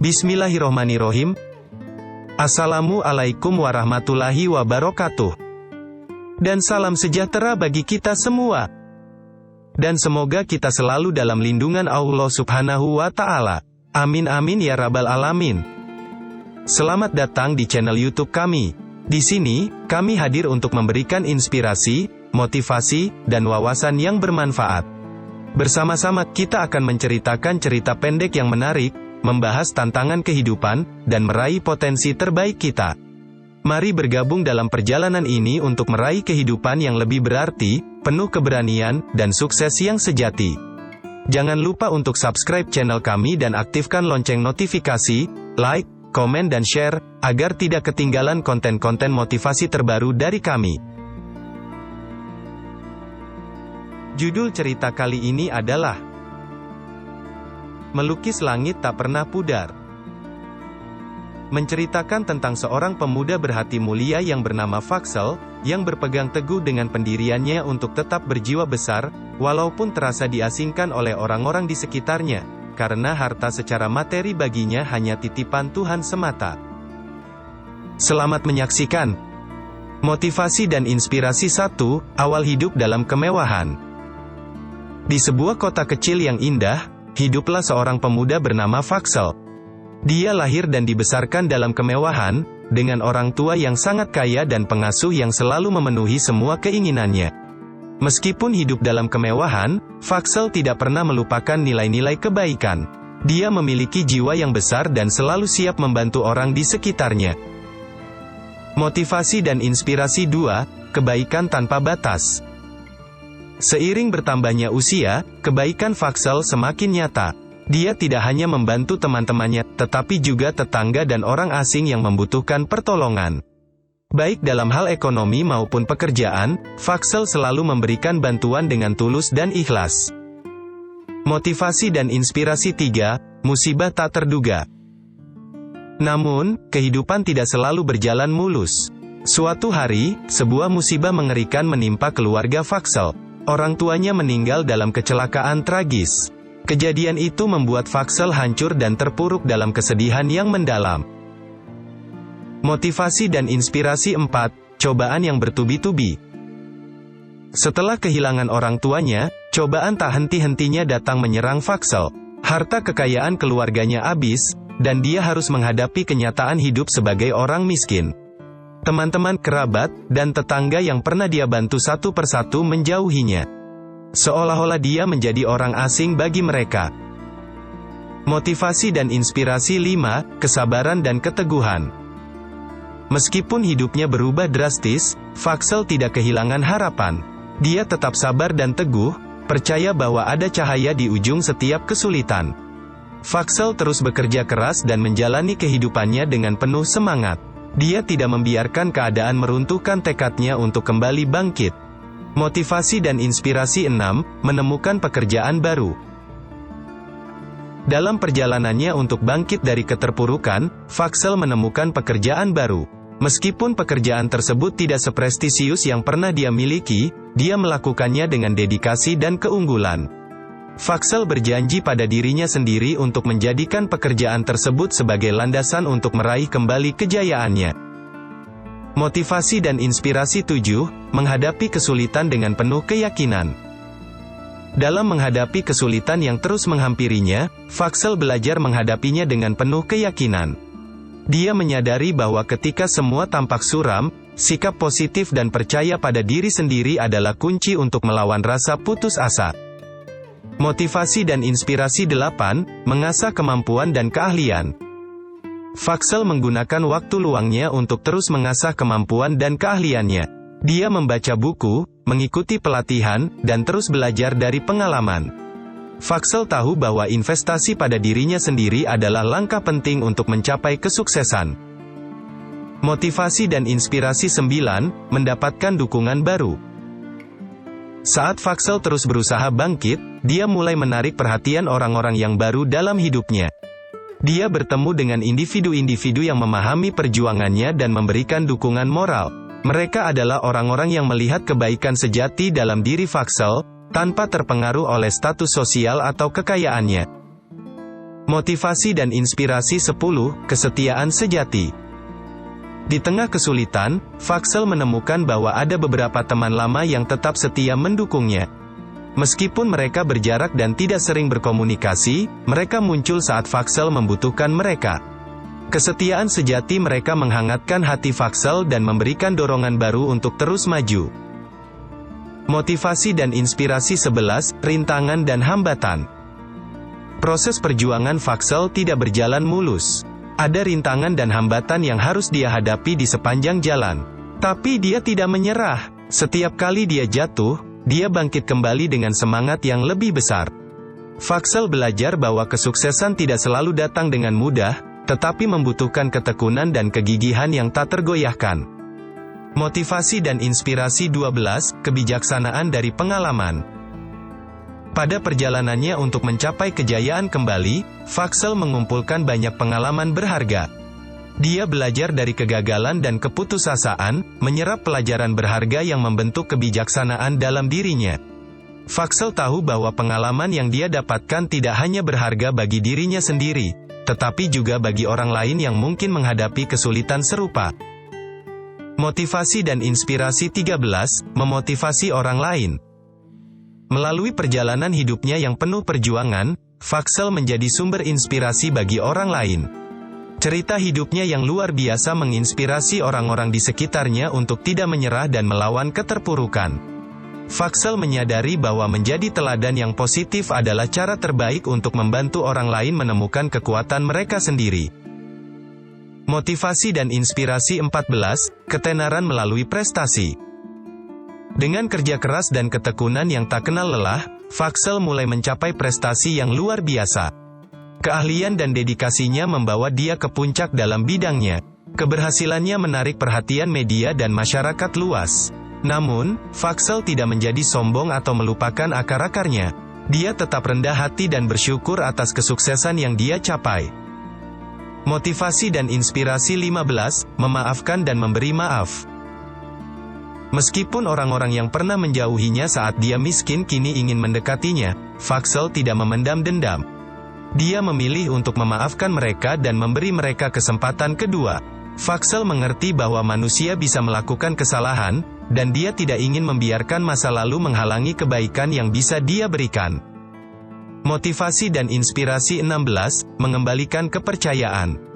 Bismillahirrohmanirrohim. Assalamualaikum warahmatullahi wabarakatuh. Dan salam sejahtera bagi kita semua. Dan semoga kita selalu dalam lindungan Allah Subhanahu wa Ta'ala. Amin amin ya rabbal alamin. Selamat datang di channel YouTube kami. Di sini, kami hadir untuk memberikan inspirasi, motivasi, dan wawasan yang bermanfaat. Bersama-sama kita akan menceritakan cerita pendek yang menarik, membahas tantangan kehidupan, dan meraih potensi terbaik kita. Mari bergabung dalam perjalanan ini untuk meraih kehidupan yang lebih berarti, penuh keberanian, dan sukses yang sejati. Jangan lupa untuk subscribe channel kami dan aktifkan lonceng notifikasi, like, komen dan share, agar tidak ketinggalan konten-konten motivasi terbaru dari kami. Judul cerita kali ini adalah Melukis Langit Tak Pernah Pudar. Menceritakan tentang seorang pemuda berhati mulia yang bernama Faksel, yang berpegang teguh dengan pendiriannya untuk tetap berjiwa besar, walaupun terasa diasingkan oleh orang-orang di sekitarnya, karena harta secara materi baginya hanya titipan Tuhan semata. Selamat menyaksikan. Motivasi dan inspirasi 1, awal hidup dalam kemewahan. Di sebuah kota kecil yang indah, hiduplah seorang pemuda bernama Faksel. Dia lahir dan dibesarkan dalam kemewahan, dengan orang tua yang sangat kaya dan pengasuh yang selalu memenuhi semua keinginannya. Meskipun hidup dalam kemewahan, Faksel tidak pernah melupakan nilai-nilai kebaikan. Dia memiliki jiwa yang besar dan selalu siap membantu orang di sekitarnya. Motivasi dan inspirasi 2, kebaikan tanpa batas. Seiring bertambahnya usia, kebaikan Faksel semakin nyata. Dia tidak hanya membantu teman-temannya, tetapi juga tetangga dan orang asing yang membutuhkan pertolongan. Baik dalam hal ekonomi maupun pekerjaan, Faksel selalu memberikan bantuan dengan tulus dan ikhlas. Motivasi dan inspirasi 3, musibah tak terduga. Namun, kehidupan tidak selalu berjalan mulus. Suatu hari, sebuah musibah mengerikan menimpa keluarga Faksel. Orang tuanya meninggal dalam kecelakaan tragis. Kejadian itu membuat Faksel hancur dan terpuruk dalam kesedihan yang mendalam. Motivasi dan inspirasi 4, cobaan yang bertubi-tubi. Setelah kehilangan orang tuanya, cobaan tak henti-hentinya datang menyerang Faksel. Harta kekayaan keluarganya habis, dan dia harus menghadapi kenyataan hidup sebagai orang miskin. Teman-teman, kerabat, dan tetangga yang pernah dia bantu satu persatu menjauhinya. Seolah-olah dia menjadi orang asing bagi mereka. Motivasi dan inspirasi 5, kesabaran dan keteguhan. Meskipun hidupnya berubah drastis, Faksel tidak kehilangan harapan. Dia tetap sabar dan teguh, percaya bahwa ada cahaya di ujung setiap kesulitan. Faksel terus bekerja keras dan menjalani kehidupannya dengan penuh semangat. Dia tidak membiarkan keadaan meruntuhkan tekadnya untuk kembali bangkit. Motivasi dan inspirasi 6, menemukan pekerjaan baru. Dalam perjalanannya untuk bangkit dari keterpurukan, Faksel menemukan pekerjaan baru. Meskipun pekerjaan tersebut tidak seprestisius yang pernah dia miliki, dia melakukannya dengan dedikasi dan keunggulan. Faksel berjanji pada dirinya sendiri untuk menjadikan pekerjaan tersebut sebagai landasan untuk meraih kembali kejayaannya. Motivasi dan inspirasi 7, menghadapi kesulitan dengan penuh keyakinan. Dalam menghadapi kesulitan yang terus menghampirinya, Faksel belajar menghadapinya dengan penuh keyakinan. Dia menyadari bahwa ketika semua tampak suram, sikap positif dan percaya pada diri sendiri adalah kunci untuk melawan rasa putus asa. Motivasi dan inspirasi 8, mengasah kemampuan dan keahlian. Faksel menggunakan waktu luangnya untuk terus mengasah kemampuan dan keahliannya. Dia membaca buku, mengikuti pelatihan, dan terus belajar dari pengalaman. Faksel tahu bahwa investasi pada dirinya sendiri adalah langkah penting untuk mencapai kesuksesan. Motivasi dan inspirasi 9, mendapatkan dukungan baru. Saat Faksel terus berusaha bangkit, dia mulai menarik perhatian orang-orang yang baru dalam hidupnya. Dia bertemu dengan individu-individu yang memahami perjuangannya dan memberikan dukungan moral. Mereka adalah orang-orang yang melihat kebaikan sejati dalam diri Faksel, tanpa terpengaruh oleh status sosial atau kekayaannya. Motivasi dan inspirasi 10, kesetiaan sejati. Di tengah kesulitan, Vaxel menemukan bahwa ada beberapa teman lama yang tetap setia mendukungnya. Meskipun mereka berjarak dan tidak sering berkomunikasi, mereka muncul saat Vaxel membutuhkan mereka. Kesetiaan sejati mereka menghangatkan hati Vaxel dan memberikan dorongan baru untuk terus maju. Motivasi dan inspirasi 11, rintangan dan hambatan. Proses perjuangan Vaxel tidak berjalan mulus. Ada rintangan dan hambatan yang harus dia hadapi di sepanjang jalan. Tapi dia tidak menyerah. Setiap kali dia jatuh, dia bangkit kembali dengan semangat yang lebih besar. Vaxel belajar bahwa kesuksesan tidak selalu datang dengan mudah, tetapi membutuhkan ketekunan dan kegigihan yang tak tergoyahkan. Motivasi dan inspirasi 12, kebijaksanaan dari pengalaman. Pada perjalanannya untuk mencapai kejayaan kembali, Vaxel mengumpulkan banyak pengalaman berharga. Dia belajar dari kegagalan dan keputusasaan, menyerap pelajaran berharga yang membentuk kebijaksanaan dalam dirinya. Vaxel tahu bahwa pengalaman yang dia dapatkan tidak hanya berharga bagi dirinya sendiri, tetapi juga bagi orang lain yang mungkin menghadapi kesulitan serupa. Motivasi dan inspirasi 13, memotivasi orang lain. Melalui perjalanan hidupnya yang penuh perjuangan, Vaxel menjadi sumber inspirasi bagi orang lain. Cerita hidupnya yang luar biasa menginspirasi orang-orang di sekitarnya untuk tidak menyerah dan melawan keterpurukan. Vaxel menyadari bahwa menjadi teladan yang positif adalah cara terbaik untuk membantu orang lain menemukan kekuatan mereka sendiri. Motivasi dan inspirasi 14, ketenaran melalui prestasi. Dengan kerja keras dan ketekunan yang tak kenal lelah, Vaxel mulai mencapai prestasi yang luar biasa. Keahlian dan dedikasinya membawa dia ke puncak dalam bidangnya. Keberhasilannya menarik perhatian media dan masyarakat luas. Namun, Vaxel tidak menjadi sombong atau melupakan akar-akarnya. Dia tetap rendah hati dan bersyukur atas kesuksesan yang dia capai. Motivasi dan inspirasi 15, memaafkan dan memberi maaf. Meskipun orang-orang yang pernah menjauhinya saat dia miskin kini ingin mendekatinya, Vaxel tidak memendam dendam. Dia memilih untuk memaafkan mereka dan memberi mereka kesempatan kedua. Vaxel mengerti bahwa manusia bisa melakukan kesalahan, dan dia tidak ingin membiarkan masa lalu menghalangi kebaikan yang bisa dia berikan. Motivasi dan inspirasi 16, mengembalikan kepercayaan.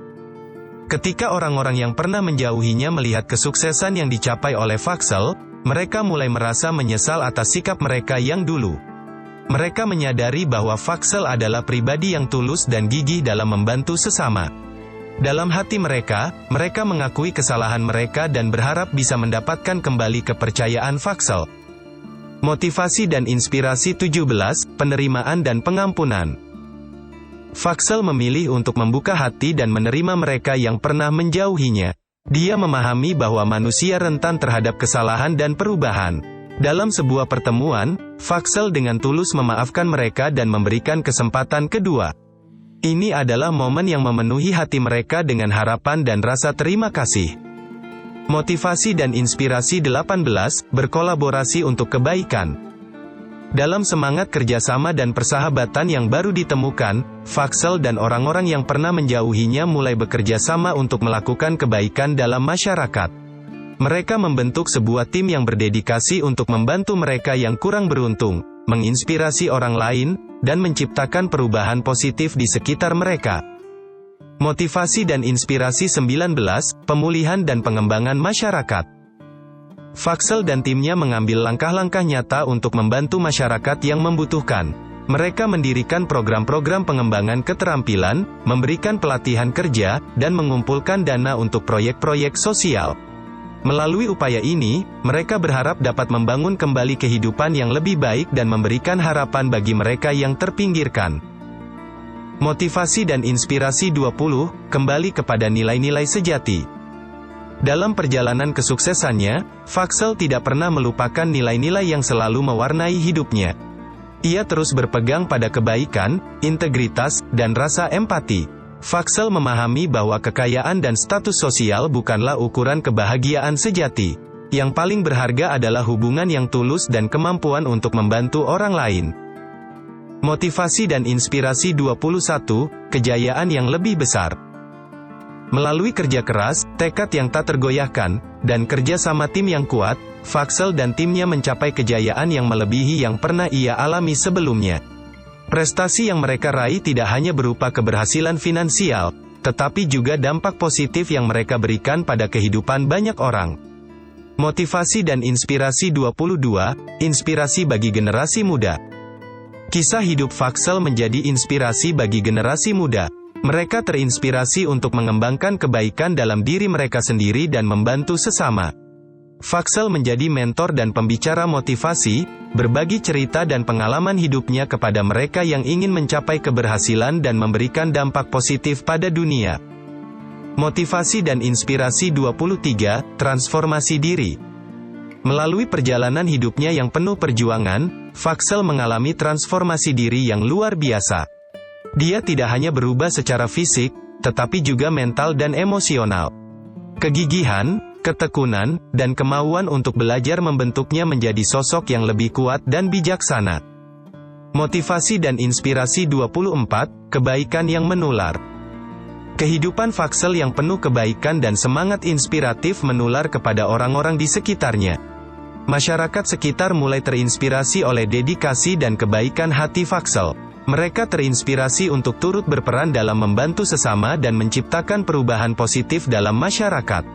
Ketika orang-orang yang pernah menjauhinya melihat kesuksesan yang dicapai oleh Vaxel, mereka mulai merasa menyesal atas sikap mereka yang dulu. Mereka menyadari bahwa Vaxel adalah pribadi yang tulus dan gigih dalam membantu sesama. Dalam hati mereka, mereka mengakui kesalahan mereka dan berharap bisa mendapatkan kembali kepercayaan Vaxel. Motivasi dan inspirasi 17, penerimaan dan pengampunan. Vaxel memilih untuk membuka hati dan menerima mereka yang pernah menjauhinya. Dia memahami bahwa manusia rentan terhadap kesalahan dan perubahan. Dalam sebuah pertemuan, Vaxel dengan tulus memaafkan mereka dan memberikan kesempatan kedua. Ini adalah momen yang memenuhi hati mereka dengan harapan dan rasa terima kasih. Motivasi dan inspirasi 18, berkolaborasi untuk kebaikan. Dalam semangat kerjasama dan persahabatan yang baru ditemukan, Vaxel dan orang-orang yang pernah menjauhinya mulai bekerja sama untuk melakukan kebaikan dalam masyarakat. Mereka membentuk sebuah tim yang berdedikasi untuk membantu mereka yang kurang beruntung, menginspirasi orang lain, dan menciptakan perubahan positif di sekitar mereka. Motivasi dan inspirasi 19, pemulihan dan pengembangan masyarakat. Vaxel dan timnya mengambil langkah-langkah nyata untuk membantu masyarakat yang membutuhkan. Mereka mendirikan program-program pengembangan keterampilan, memberikan pelatihan kerja, dan mengumpulkan dana untuk proyek-proyek sosial. Melalui upaya ini, mereka berharap dapat membangun kembali kehidupan yang lebih baik dan memberikan harapan bagi mereka yang terpinggirkan. Motivasi dan inspirasi 20, kembali kepada nilai-nilai sejati. Dalam perjalanan kesuksesannya, Vaxel tidak pernah melupakan nilai-nilai yang selalu mewarnai hidupnya. Ia terus berpegang pada kebaikan, integritas, dan rasa empati. Vaxel memahami bahwa kekayaan dan status sosial bukanlah ukuran kebahagiaan sejati. Yang paling berharga adalah hubungan yang tulus dan kemampuan untuk membantu orang lain. Motivasi dan inspirasi 21, kejayaan yang lebih besar. Melalui kerja keras, tekad yang tak tergoyahkan, dan kerja sama tim yang kuat, Vaxel dan timnya mencapai kejayaan yang melebihi yang pernah ia alami sebelumnya. Prestasi yang mereka raih tidak hanya berupa keberhasilan finansial, tetapi juga dampak positif yang mereka berikan pada kehidupan banyak orang. Motivasi dan inspirasi 22, inspirasi bagi generasi muda. Kisah hidup Vaxel menjadi inspirasi bagi generasi muda. Mereka terinspirasi untuk mengembangkan kebaikan dalam diri mereka sendiri dan membantu sesama. Vaxel menjadi mentor dan pembicara motivasi, berbagi cerita dan pengalaman hidupnya kepada mereka yang ingin mencapai keberhasilan dan memberikan dampak positif pada dunia. Motivasi dan inspirasi 23, transformasi diri. Melalui perjalanan hidupnya yang penuh perjuangan, Vaxel mengalami transformasi diri yang luar biasa. Dia tidak hanya berubah secara fisik, tetapi juga mental dan emosional. Kegigihan, ketekunan, dan kemauan untuk belajar membentuknya menjadi sosok yang lebih kuat dan bijaksana. Motivasi dan inspirasi 24, kebaikan yang menular. Kehidupan Vaxel yang penuh kebaikan dan semangat inspiratif menular kepada orang-orang di sekitarnya. Masyarakat sekitar mulai terinspirasi oleh dedikasi dan kebaikan hati Vaxel. Mereka terinspirasi untuk turut berperan dalam membantu sesama dan menciptakan perubahan positif dalam masyarakat.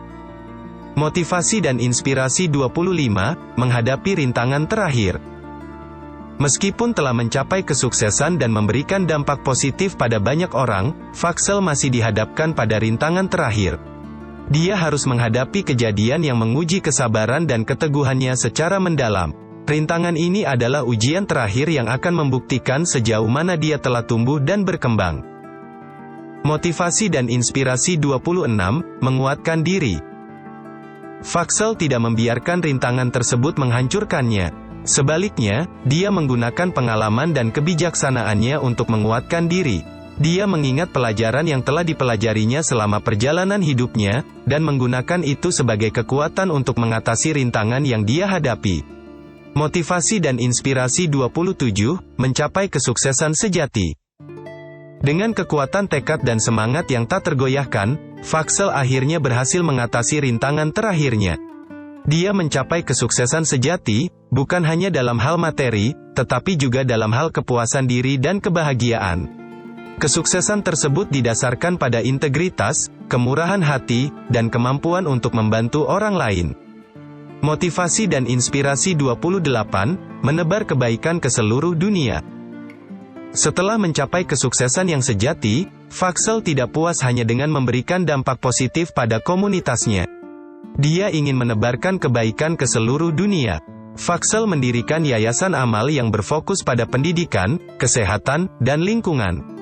Motivasi dan inspirasi 25, menghadapi rintangan terakhir. Meskipun telah mencapai kesuksesan dan memberikan dampak positif pada banyak orang, Vaxel masih dihadapkan pada rintangan terakhir. Dia harus menghadapi kejadian yang menguji kesabaran dan keteguhannya secara mendalam. Rintangan ini adalah ujian terakhir yang akan membuktikan sejauh mana dia telah tumbuh dan berkembang. Motivasi dan inspirasi 26, menguatkan diri. Vaxel tidak membiarkan rintangan tersebut menghancurkannya. Sebaliknya, dia menggunakan pengalaman dan kebijaksanaannya untuk menguatkan diri. Dia mengingat pelajaran yang telah dipelajarinya selama perjalanan hidupnya, dan menggunakan itu sebagai kekuatan untuk mengatasi rintangan yang dia hadapi. Motivasi dan inspirasi 27, mencapai kesuksesan sejati. Dengan kekuatan tekad dan semangat yang tak tergoyahkan, Vaxel akhirnya berhasil mengatasi rintangan terakhirnya. Dia mencapai kesuksesan sejati, bukan hanya dalam hal materi, tetapi juga dalam hal kepuasan diri dan kebahagiaan. Kesuksesan tersebut didasarkan pada integritas, kemurahan hati, dan kemampuan untuk membantu orang lain. Motivasi dan inspirasi 28, menebar kebaikan ke seluruh dunia. Setelah mencapai kesuksesan yang sejati, Vaxel tidak puas hanya dengan memberikan dampak positif pada komunitasnya. Dia ingin menebarkan kebaikan ke seluruh dunia. Vaxel mendirikan yayasan amal yang berfokus pada pendidikan, kesehatan, dan lingkungan.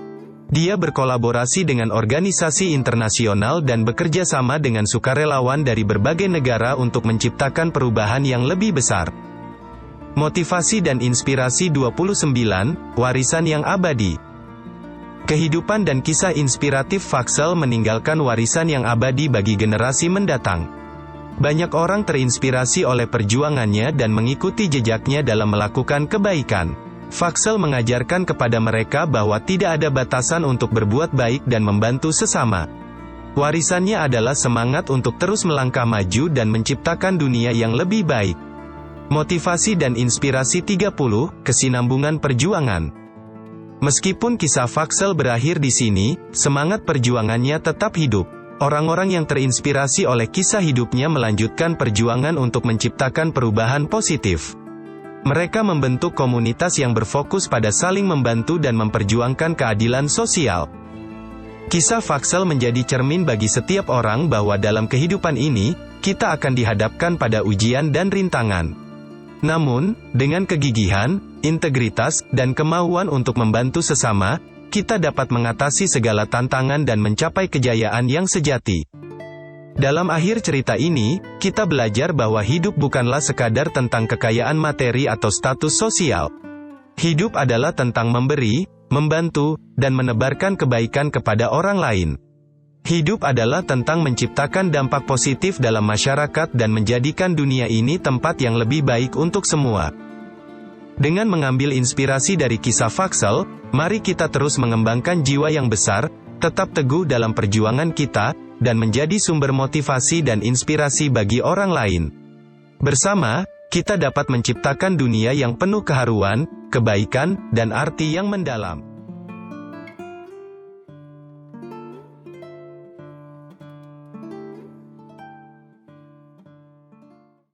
Dia berkolaborasi dengan organisasi internasional dan bekerja sama dengan sukarelawan dari berbagai negara untuk menciptakan perubahan yang lebih besar. Motivasi dan inspirasi 29, warisan yang abadi. Kehidupan dan kisah inspiratif Vaxel meninggalkan warisan yang abadi bagi generasi mendatang. Banyak orang terinspirasi oleh perjuangannya dan mengikuti jejaknya dalam melakukan kebaikan. Vaxel mengajarkan kepada mereka bahwa tidak ada batasan untuk berbuat baik dan membantu sesama. Warisannya adalah semangat untuk terus melangkah maju dan menciptakan dunia yang lebih baik. Motivasi dan inspirasi 30, kesinambungan perjuangan. Meskipun kisah Vaxel berakhir di sini, semangat perjuangannya tetap hidup. Orang-orang yang terinspirasi oleh kisah hidupnya melanjutkan perjuangan untuk menciptakan perubahan positif. Mereka membentuk komunitas yang berfokus pada saling membantu dan memperjuangkan keadilan sosial. Kisah Vaxel menjadi cermin bagi setiap orang bahwa dalam kehidupan ini, kita akan dihadapkan pada ujian dan rintangan. Namun, dengan kegigihan, integritas, dan kemauan untuk membantu sesama, kita dapat mengatasi segala tantangan dan mencapai kejayaan yang sejati. Dalam akhir cerita ini, kita belajar bahwa hidup bukanlah sekadar tentang kekayaan materi atau status sosial. Hidup adalah tentang memberi, membantu, dan menebarkan kebaikan kepada orang lain. Hidup adalah tentang menciptakan dampak positif dalam masyarakat dan menjadikan dunia ini tempat yang lebih baik untuk semua. Dengan mengambil inspirasi dari kisah Vaxel, mari kita terus mengembangkan jiwa yang besar, tetap teguh dalam perjuangan kita, dan menjadi sumber motivasi dan inspirasi bagi orang lain. Bersama, kita dapat menciptakan dunia yang penuh keharuan, kebaikan, dan arti yang mendalam.